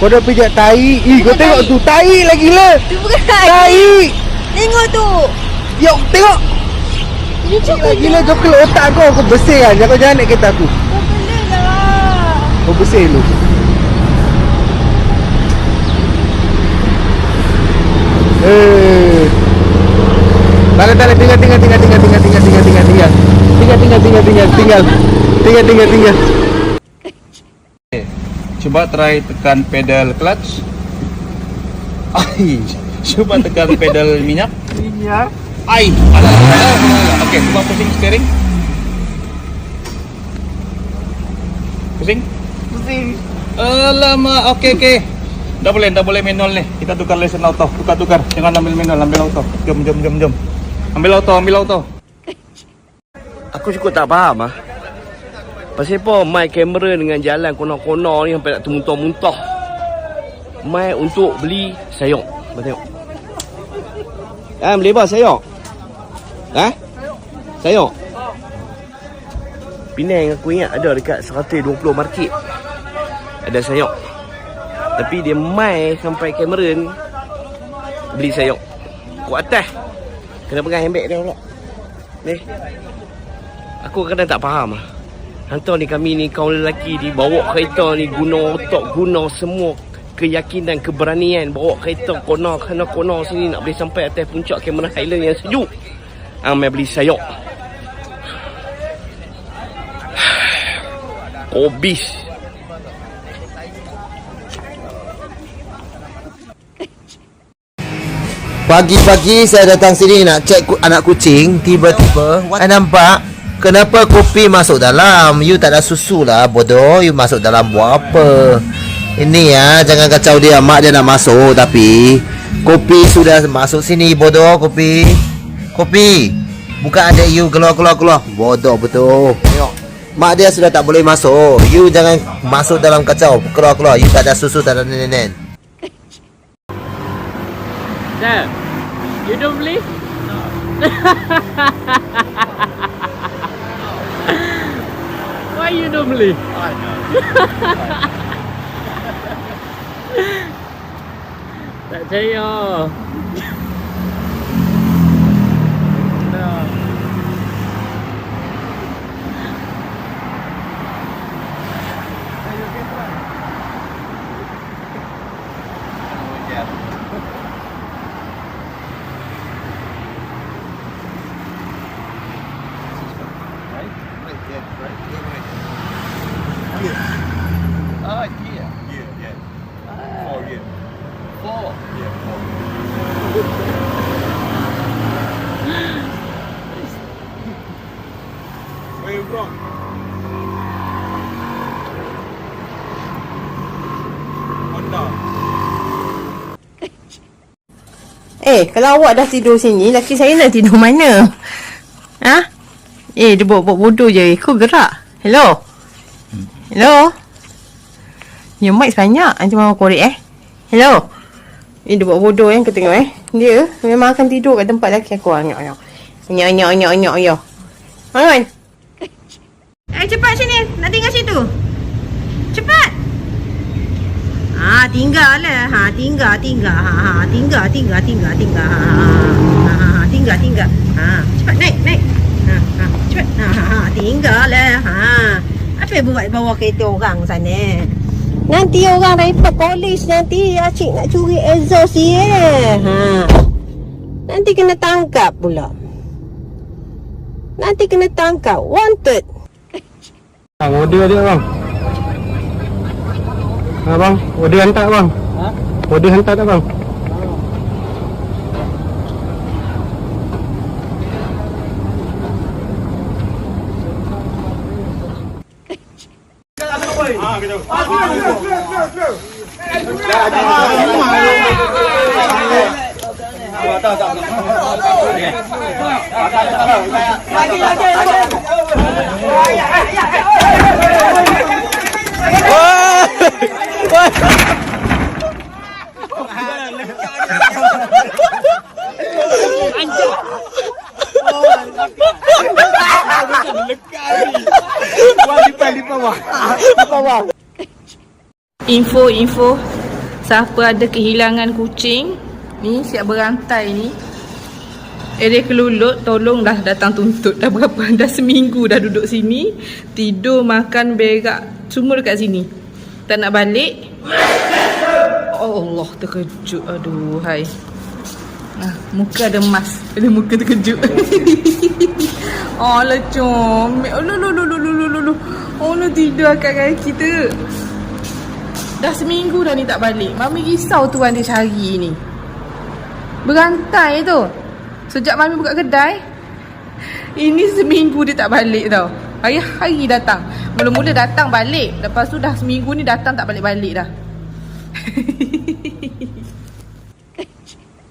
Kau dah pijak tai. Kau tengok tu, tai lagi lah. Itu bukan Tai. Tengok tu. Yok, tengok. Ini coklat. Gila coklat otak kau bersih kan. Kau jangan naik kereta aku. Kau pelik lah. Kau bersih dulu. Tak ada, tinggal. Coba try tekan pedal clutch. Coba tekan pedal minyak. Alah. Okey, cuba pusing steering. Pusing. Alamak, okey. Dah boleh manual ni. Kita tukar lesen auto. Tukar. Jangan ambil manual, ambil auto. Jom. Ambil auto. Aku cukup tak faham ah. Pasal apa main kamera dengan jalan kono-kono ni sampai nak termuntah-muntah. Main untuk beli sayur. Tengok. Beli apa sayur? Sayur. Penang aku ingat ada dekat 120 market. Ada sayur. Tapi dia mai sampai kamera ni beli sayur. Kuat atas. Kena pegang handbag dia pula. Ni. Aku kadang tak faham lah. Hantar ni kami ni kaum lelaki ni bawa kereta ni guna otak, guna semua keyakinan, keberanian, bawa kereta kono sini nak boleh sampai atas puncak Cameron Highland yang sejuk. Amai beli sayur. Obis. Pagi-pagi saya datang sini nak cek anak kucing. Tiba-tiba saya nampak kenapa kopi masuk dalam. You tak ada susu lah bodoh. You masuk dalam buat apa? Ini ya, jangan kacau dia. Mak dia nak masuk tapi kopi sudah masuk sini bodoh. Kopi bukan ada you keluar. Bodoh betul. Tengok, mak dia sudah tak boleh masuk. You jangan masuk dalam kacau. Keluar. You tak ada susu, tak ada nenek. Dad, you don't believe? No. Why you don't believe? I know. Tak percaya. Where you from? Honda. Kalau awak dah tidur sini, laki saya nak tidur mana? Dia buat bodoh je. Kau gerak. Hello? Your mic banyak. Nanti mama korek Hello? Dia buat bodoh kau tengok Dia memang akan tidur kat tempat laki aku. Nyok. Bangun. Cepat sini. Nak tinggal situ. Cepat. Tinggal lah. Tinggal. Tinggal. Cepat naik. Cepat. Tinggal lah. Apa buat bawa kereta orang sana? Nanti orang report polis nanti acik nak curi exhaust dia. Nanti kena tangkap pula. Wanted. Order dia bang. Bang, order hantar bang. Order hantar tak bang? Info Siapa ada kehilangan kucing ni, siap berantai ni, area Kelulut, tolonglah datang tuntut. Dah berapa? Dah seminggu dah duduk sini, tidur, makan, berak, semua dekat sini. Tak nak balik. Oh Allah, terkejut. Aduh, hai. Muka ada emas. Ada muka terkejut. Oh lah comel. Oh lah tidur kat kaki kita. Dah seminggu dah ni tak balik. Mami risau tuan dia cari ni. Berantai tu. Sejak Mami buka kedai, ini seminggu dia tak balik tau. Hari-hari datang. Mula-mula datang balik, lepas tu dah seminggu ni datang tak balik-balik dah.